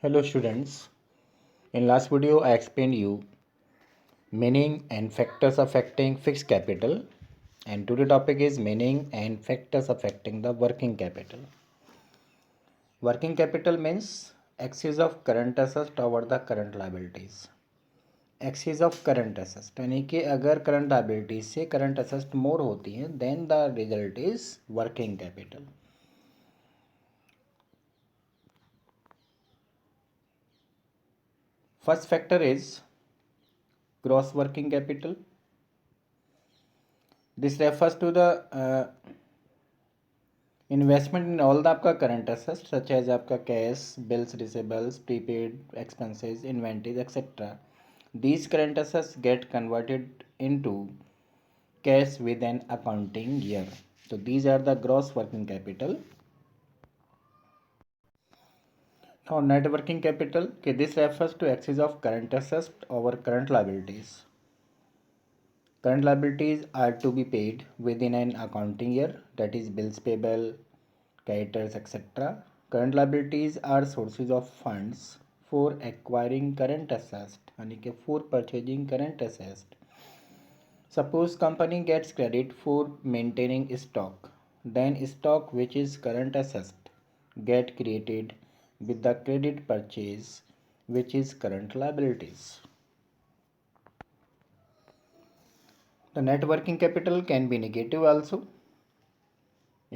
Hello students. In last video I explained you meaning and factors affecting fixed capital, and today topic is meaning and factors affecting the working capital. Working capital means axis of current assets over the current liabilities. Excess of current assets यानी कि अगर current liabilities से current assets more होती हैं then the result is working capital. First factor is gross working capital. This refers to the investment in all the आपका current assets such as आपका cash, bills, receivables, prepaid expenses, inventories, etc. These current assets get converted into cash with an accounting year. So these are the gross working capital. Now net working capital, okay, this refers to axis of current assets over current liabilities. Current liabilities are to be paid within an accounting year, that is bills payable, creditors, etc. Current liabilities are sources of funds for acquiring current assets, यानी कि for purchasing current assets. Suppose company gets credit for maintaining stock, then stock which is current asset get created with the credit purchase which is current liabilities. The net working capital can be negative also.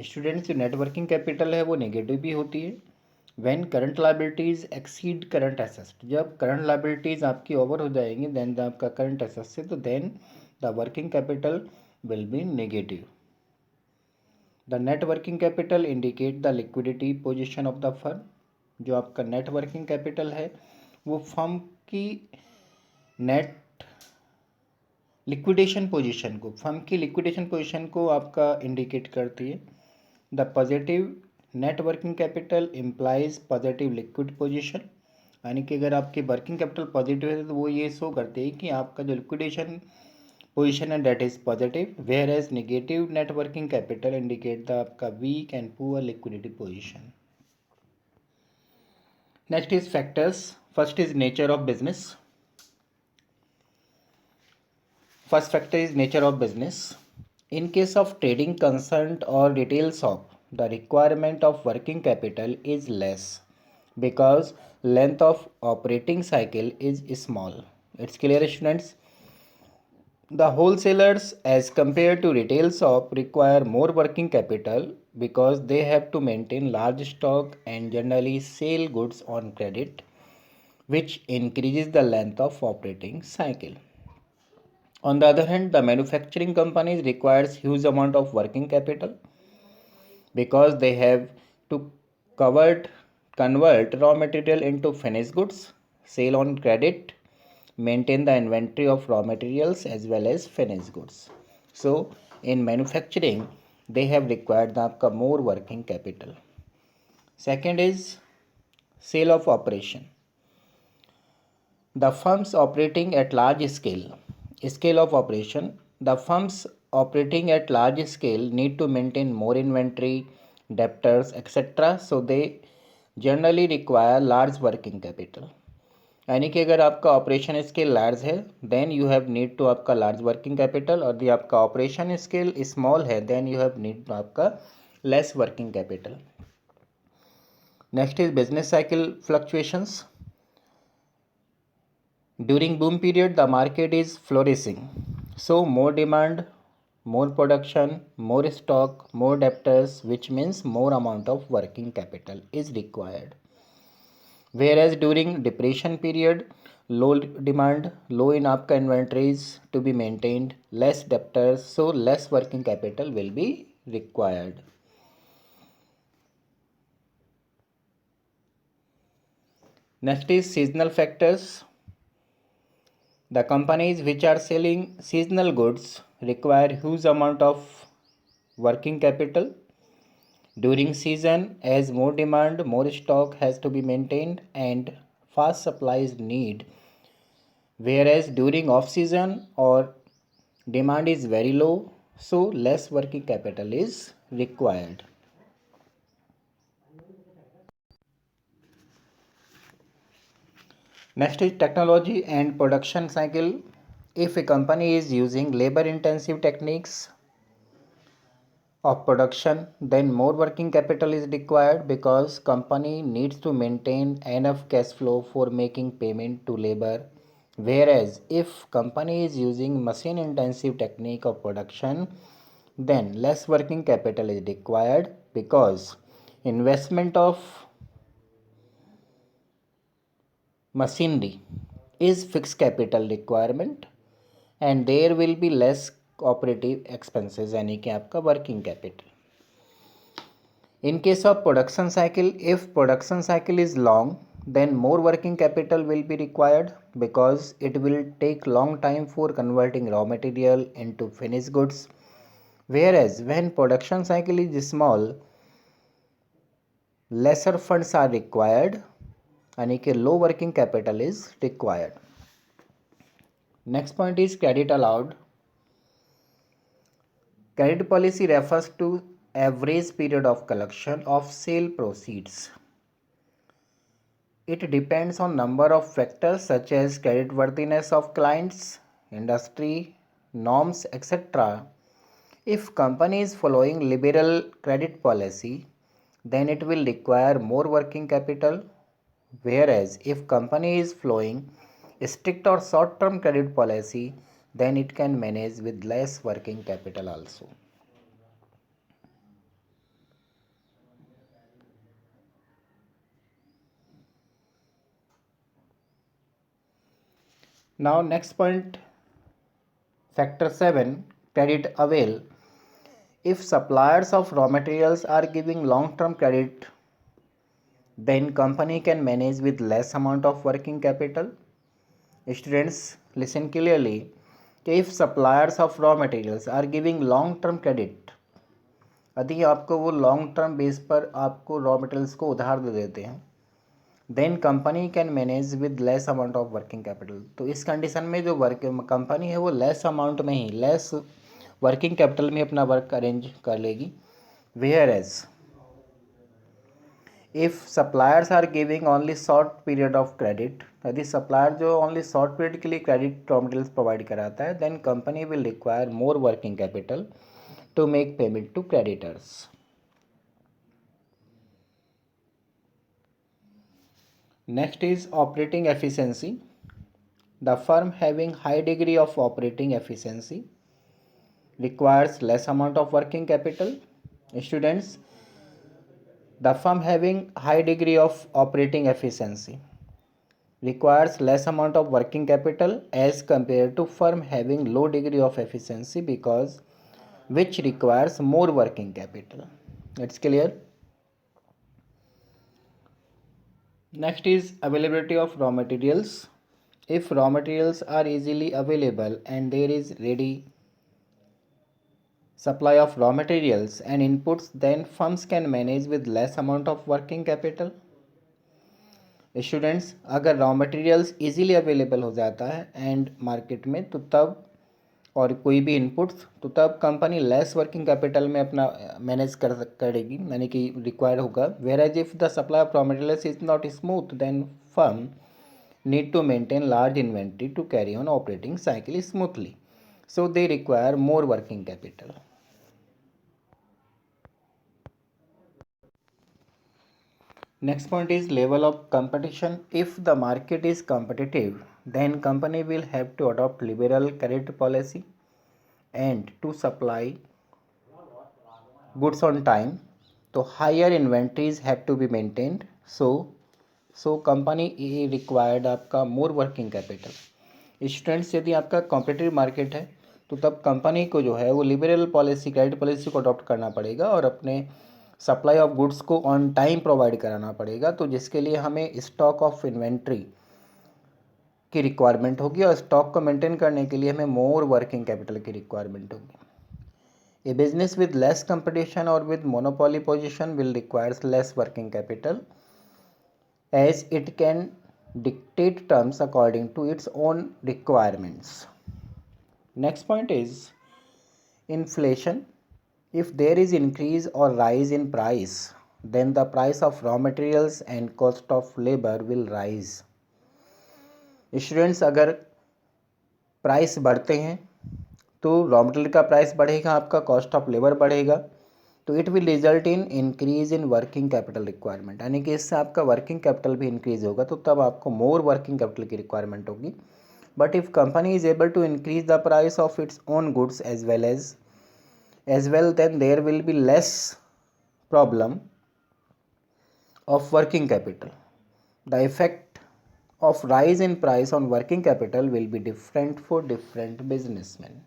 Students जो net working capital है वो negative भी होती है when current liabilities exceed current asset. जब current liabilities आपकी over हो जाएंगी देन आपका करंट एसेट से, तो then the working capital will be negative. The net working capital indicate the liquidity position of the firm. जो आपका नेट वर्किंग कैपिटल है वो फर्म की नेट लिक्विडेशन पोजीशन को, फर्म की लिक्विडेशन पोजीशन को आपका इंडिकेट करती है. The positive net working capital implies positive liquid position, यानी कि अगर आपकी वर्किंग कैपिटल पॉजिटिव है तो वो ये शो करते हैं कि आपका जो लिक्विडेशन पोजीशन है that is positive, whereas negative net working capital indicate the आपका weak and poor liquidity position. Next is factors. First is nature of business. First factor is nature of business. In case of trading concern or retail shop, the requirement of working capital is less because length of operating cycle is small. It's clear, students? The wholesalers as compared to retail shop require more working capital because they have to maintain large stock and generally sell goods on credit, which increases the length of operating cycle. On the other hand, the manufacturing companies requires huge amount of working capital because they have to convert raw material into finished goods, sell on credit, maintain the inventory of raw materials as well as finished goods. So in manufacturing, they have required the more working capital. Second is sale of operation. The firms operating at large scale of operation, the firms operating at large scale need to maintain more inventory, debtors, etc. So they generally require large working capital. यानी कि अगर आपका operation scale large है then you have need to आपका large working capital, और यदि आपका operation scale small है then you have need to आपका less working capital. Next is business cycle fluctuations. During boom period, the market is flourishing. So more demand, more production, more stock, more debtors, which means more amount of working capital is required. Whereas during depression period, low demand, low in आपका inventories to be maintained, less debtors, so less working capital will be required. Next is seasonal factors. The companies which are selling seasonal goods require huge amount of working capital. During season, as more demand, more stock has to be maintained and fast supply is need. Whereas during off season or demand is very low, so less working capital is required. Next is technology and production cycle. If a company is using labor intensive techniques of production, then more working capital is required because company needs to maintain enough cash flow for making payment to labor. Whereas if company is using machine intensive technique of production, then less working capital is required because investment of machinery is fixed capital requirement and there will be less operative expenses यानी कि आपका working capital. In case of production cycle, if production cycle is long, then more working capital will be required because it will take long time for converting raw material into finished goods. Whereas when production cycle is small, lesser funds are required यानी कि low working capital is required. Next point is credit allowed. Credit policy refers to average period of collection of sale proceeds. It depends on number of factors such as creditworthiness of clients, industry, norms, etc. If company is following liberal credit policy, then it will require more working capital. Whereas if company is following strict or short-term credit policy, then it can manage with less working capital also. Now next point, factor 7, credit avail. If suppliers of raw materials are giving long-term credit, then company can manage with less amount of working capital. Students, listen clearly. If suppliers of raw materials are giving long-term credit, यदि आपको वो long term base पर आपको raw materials को उधार दे देते हैं, then company can manage with less amount of working capital. तो इस कंडीशन में जो वर्क कंपनी है वो लेस अमाउंट में ही लेस वर्किंग कैपिटल में अपना वर्क अरेंज कर लेगी. Whereas if suppliers are giving only short period of credit, यदि सप्लायर जो ओनली शॉर्ट पीरियड के लिए क्रेडिट रॉ मटेरियल्स प्रोवाइड कराता है, then company will require more working capital to make payment to creditors. Next is operating efficiency. The firm having high degree of operating efficiency requires less amount of working capital. Students, the firm having high degree of operating efficiency requires less amount of working capital as compared to firm having low degree of efficiency because which requires more working capital. It's clear? Next is availability of raw materials. If raw materials are easily available and there is ready supply of raw materials and inputs, then firms can manage with less amount of working capital. Students, अगर raw materials easily available हो जाता है and market में तो तब और कोई भी इनपुट्स तो तब कंपनी लेस वर्किंग कैपिटल में अपना मैनेज करेगी यानी कि रिक्वायर्ड होगा. Whereas if the supply of raw materials is not smooth, then firm need to maintain large inventory to carry on operating cycle smoothly. So they require more working capital. Next point is level of competition. If the market is competitive, then company will have to adopt liberal credit policy and to supply goods on time. So higher inventories have to be maintained. So company required आपका मोर working capital. Students, यदि आपका competitive market है तो तब company को जो है वो लिबरल पॉलिसी क्रेडिट पॉलिसी को अडॉप्ट करना पड़ेगा और अपने सप्लाई ऑफ गुड्स को ऑन टाइम प्रोवाइड कराना पड़ेगा. तो जिसके लिए हमें स्टॉक ऑफ इन्वेंट्री की रिक्वायरमेंट होगी और स्टॉक को मेंटेन करने के लिए हमें मोर वर्किंग कैपिटल की रिक्वायरमेंट होगी. ए बिजनेस विद लेस कंपटीशन और with monopoly position will requires less working capital as it can dictate terms according to its own requirements. Next point is inflation. If there is increase or rise in price, then the price of raw materials and cost of labor will rise. Students, अगर price बढ़ते हैं तो raw material का price बढ़ेगा, आपका cost of labour बढ़ेगा, तो it will result in increase in working capital requirement, यानी कि इससे आपका वर्किंग कैपिटल भी इंक्रीज होगा, तो तब आपको मोर वर्किंग कैपिटल की रिक्वायरमेंट होगी. But if company is able to increase the price of its own goods as well, then there will be less problem of working capital. The effect of rise in price on working capital will be different for different businessmen.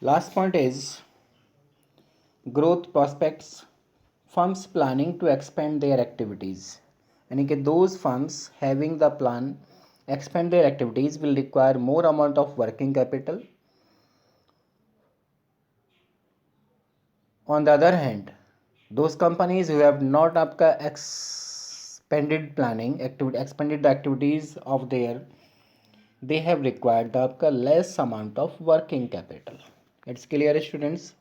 Last point is growth prospects. Firms planning to expand their activities, यानी कि those firms having the plan expand their activities will require more amount of working capital. On the other hand, those companies who have not आपका expanded the activities of their, they have required the आपका less amount of working capital. It's clear, students?